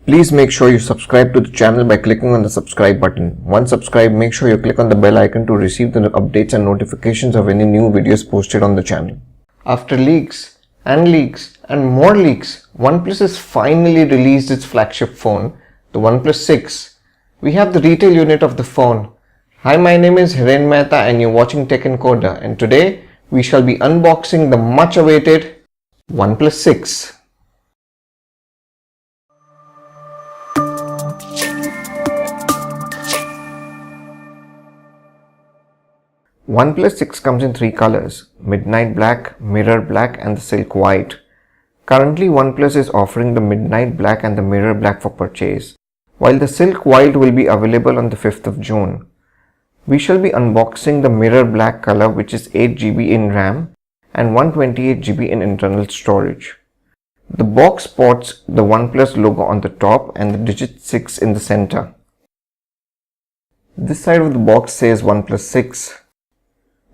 Please make sure you subscribe to the channel by clicking on the subscribe button. Once subscribed, make sure you click on the bell icon to receive the updates and notifications of any new videos posted on the channel. After leaks and more leaks, OnePlus has finally released its flagship phone, the OnePlus 6. We have the retail unit of the phone. Hi, my name is Hiren Mehta and you're watching Tech Encoder, and today we shall be unboxing the much awaited OnePlus 6. OnePlus 6 comes in three colors: Midnight Black, Mirror Black and the Silk White. Currently, OnePlus is offering the Midnight Black and the Mirror Black for purchase, while the Silk White will be available on the 5th of June. We shall be unboxing the Mirror Black color, which is 8GB in RAM and 128GB in internal storage. The box sports the OnePlus logo on the top and the digit 6 in the center. This side of the box says OnePlus 6.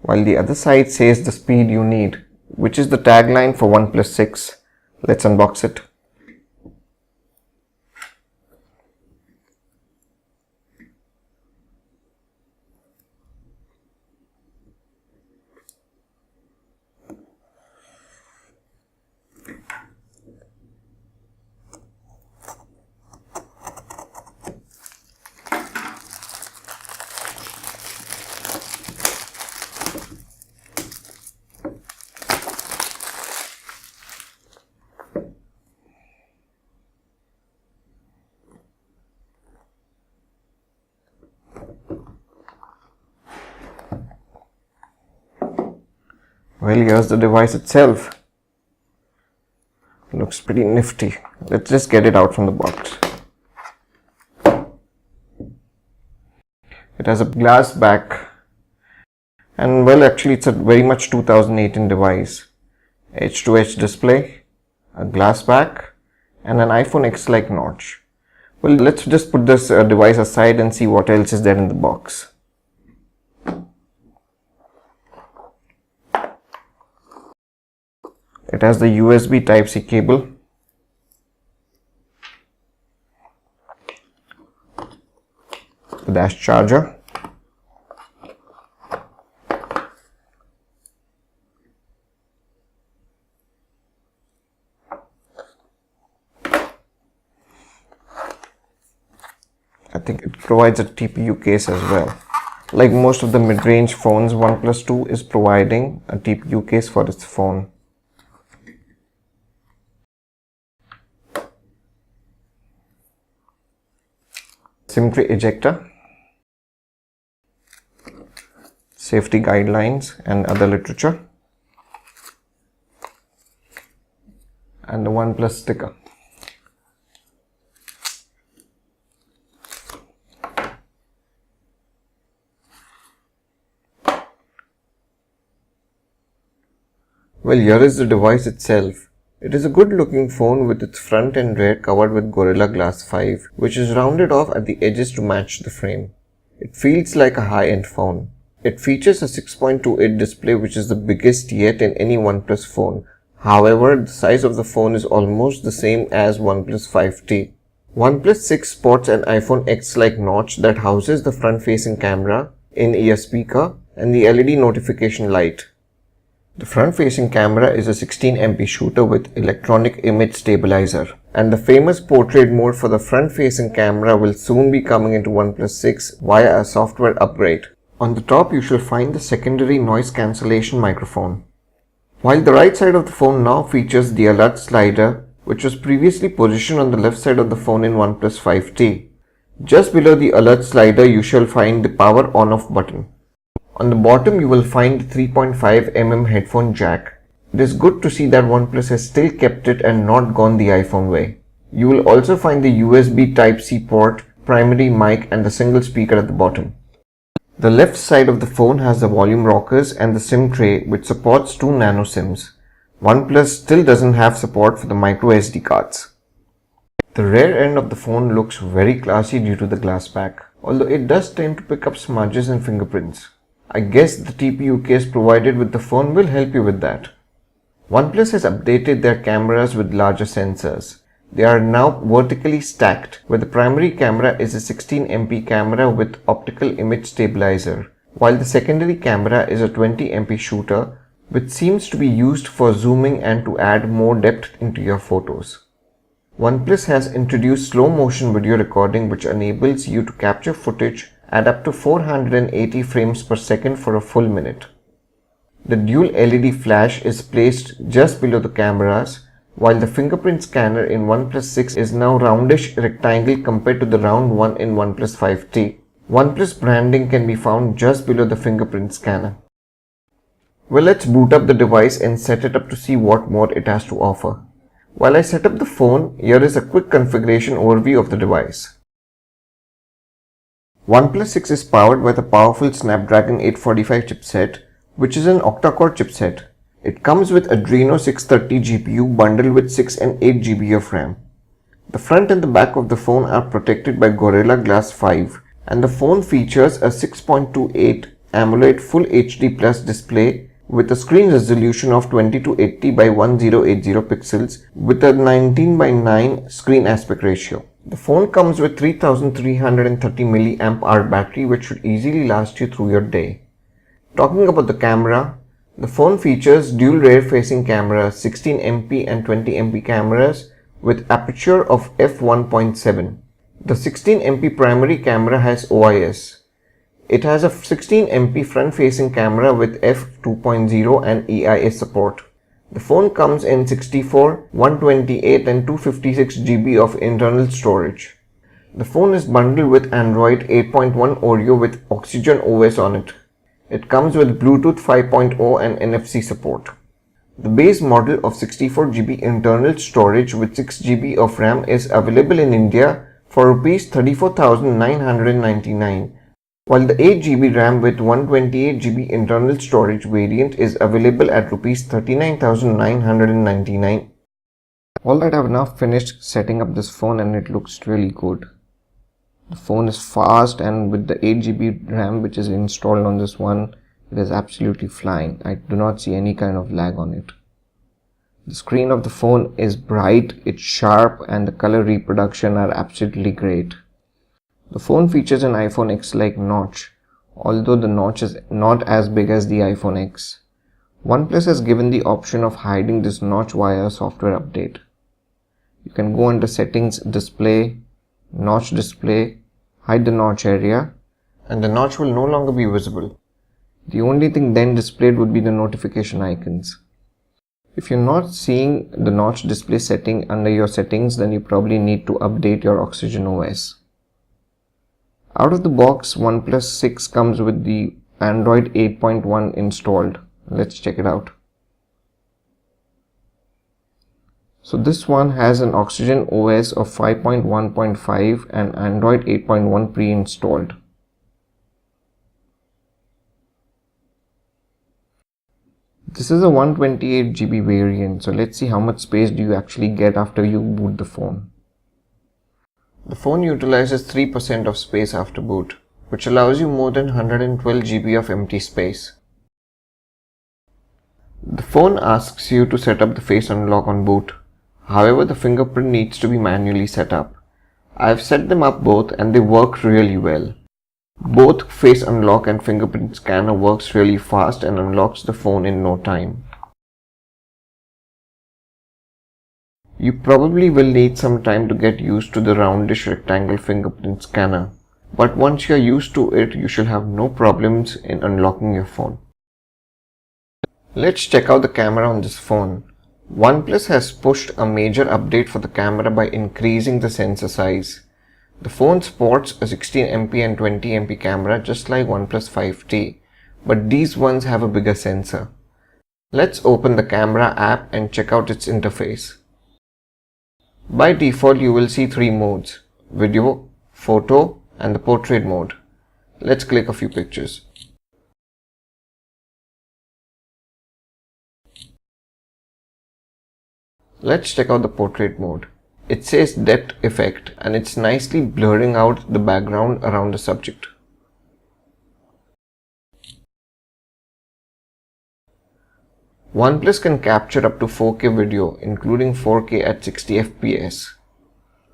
While the other side says the speed you need, which is the tagline for OnePlus 6. Let's unbox it. Well, here's the device itself. Looks pretty nifty. Let's just get it out from the box. It has a glass back, and well, actually it's a very much 2018 device. Edge-to-edge display, a glass back and an iPhone X-like notch. Well, let's just put this device aside and see what else is there in the box. It has the USB Type-C cable, the dash charger, I think it provides a TPU case as well. Like most of the mid-range phones, OnePlus 2 is providing a TPU case for its phone. SIM tray ejector, safety guidelines and other literature, and the OnePlus sticker. Well, here is the device itself. It is a good looking phone with its front and rear covered with Gorilla Glass 5, which is rounded off at the edges to match the frame. It feels like a high-end phone. It features a 6.28 display, which is the biggest yet in any OnePlus phone. However, the size of the phone is almost the same as OnePlus 5T. OnePlus 6 sports an iPhone X-like notch that houses the front-facing camera, in-ear speaker, and the LED notification light. The front-facing camera is a 16MP shooter with electronic image stabilizer, and the famous portrait mode for the front-facing camera will soon be coming into OnePlus 6 via a software upgrade. On the top you shall find the secondary noise cancellation microphone. While the right side of the phone now features the alert slider, which was previously positioned on the left side of the phone in OnePlus 5T. Just below the alert slider you shall find the power on-off button. On the bottom you will find the 3.5mm headphone jack. It is good to see that OnePlus has still kept it and not gone the iPhone way. You will also find the USB Type-C port, primary mic and the single speaker at the bottom. The left side of the phone has the volume rockers and the SIM tray, which supports 2 nano SIMs. OnePlus still doesn't have support for the micro SD cards. The rear end of the phone looks very classy due to the glass back, although it does tend to pick up smudges and fingerprints. I guess the TPU case provided with the phone will help you with that. OnePlus has updated their cameras with larger sensors. They are now vertically stacked, where the primary camera is a 16MP camera with optical image stabilizer, while the secondary camera is a 20MP shooter, which seems to be used for zooming and to add more depth into your photos. OnePlus has introduced slow motion video recording, which enables you to capture footage at up to 480 frames per second for a full minute. The dual LED flash is placed just below the cameras, while the fingerprint scanner in OnePlus 6 is now roundish rectangle compared to the round one in OnePlus 5T. OnePlus branding can be found just below the fingerprint scanner. Well, let's boot up the device and set it up to see what more it has to offer. While I set up the phone, here is a quick configuration overview of the device. OnePlus 6 is powered by the powerful Snapdragon 845 chipset, which is an octa-core chipset. It comes with Adreno 630 GPU bundled with 6 and 8 GB of RAM. The front and the back of the phone are protected by Gorilla Glass 5, and the phone features a 6.28 AMOLED Full HD Plus display with a screen resolution of 2280 by 1080 pixels with a 19:9 screen aspect ratio. The phone comes with 3330 mAh battery, which should easily last you through your day. Talking about the camera, the phone features dual rear-facing cameras, 16MP and 20MP cameras with aperture of f1.7. The 16MP primary camera has OIS. It has a 16MP front-facing camera with f2.0 and EIS support. The phone comes in 64, 128 and 256 GB of internal storage. The phone is bundled with Android 8.1 Oreo with Oxygen OS on it. It comes with Bluetooth 5.0 and NFC support. The base model of 64 GB internal storage with 6 GB of RAM is available in India for Rs 34,999, while the 8 GB RAM with 128 GB internal storage variant is available at Rs 39,999. Alright, I've now finished setting up this phone and it looks really good. The phone is fast, and with the 8 GB RAM which is installed on this one, it is absolutely flying. I do not see any kind of lag on it. The screen of the phone is bright, it's sharp, and the color reproduction are absolutely great. The phone features an iPhone X-like notch, although the notch is not as big as the iPhone X. OnePlus has given the option of hiding this notch via a software update. You can go under Settings, Display, Notch Display, hide the notch area, and the notch will no longer be visible. The only thing then displayed would be the notification icons. If you're not seeing the notch display setting under your settings, then you probably need to update your Oxygen OS. Out of the box, OnePlus 6 comes with the Android 8.1 installed. Let's check it out. So this one has an Oxygen OS of 5.1.5 and Android 8.1 pre-installed. This is a 128 GB variant, so let's see how much space do you actually get after you boot the phone. The phone utilizes 3% of space after boot, which allows you more than 112 GB of empty space. The phone asks you to set up the face unlock on boot. However, the fingerprint needs to be manually set up. I have set them up both and they work really well. Both face unlock and fingerprint scanner works really fast and unlocks the phone in no time. You probably will need some time to get used to the roundish rectangle fingerprint scanner, but once you are used to it, you should have no problems in unlocking your phone. Let's check out the camera on this phone. OnePlus has pushed a major update for the camera by increasing the sensor size. The phone sports a 16MP and 20MP camera just like OnePlus 5T, but these ones have a bigger sensor. Let's open the camera app and check out its interface. By default, you will see three modes: video, photo, and the portrait mode. Let's click a few pictures. Let's check out the portrait mode. It says depth effect and it's nicely blurring out the background around the subject. OnePlus can capture up to 4K video, including 4K at 60 fps.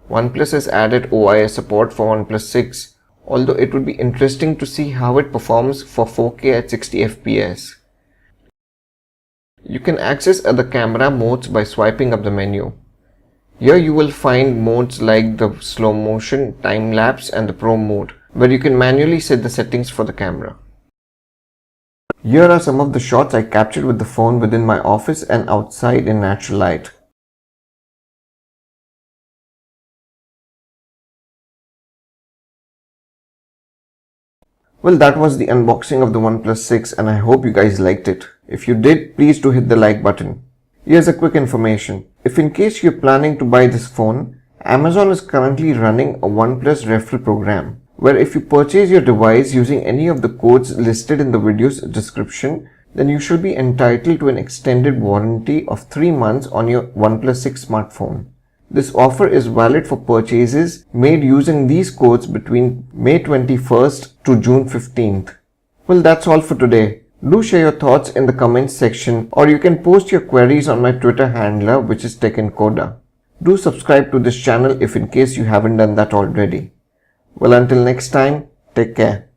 OnePlus has added OIS support for OnePlus 6, although it would be interesting to see how it performs for 4K at 60 FPS. You can access other camera modes by swiping up the menu. Here you will find modes like the slow motion, time lapse and the pro mode, where you can manually set the settings for the camera. Here are some of the shots I captured with the phone within my office and outside in natural light. Well, that was the unboxing of the OnePlus 6 and I hope you guys liked it. If you did, please do hit the like button. Here's a quick information. If in case you're planning to buy this phone, Amazon is currently running a OnePlus referral program, where if you purchase your device using any of the codes listed in the video's description, then you should be entitled to an extended warranty of 3 months on your OnePlus 6 smartphone. This offer is valid for purchases made using these codes between May 21st to June 15th. Well, that's all for today. Do share your thoughts in the comments section, or you can post your queries on my Twitter handler, which is TechEncoder. Do subscribe to this channel if in case you haven't done that already. Well, until next time, take care.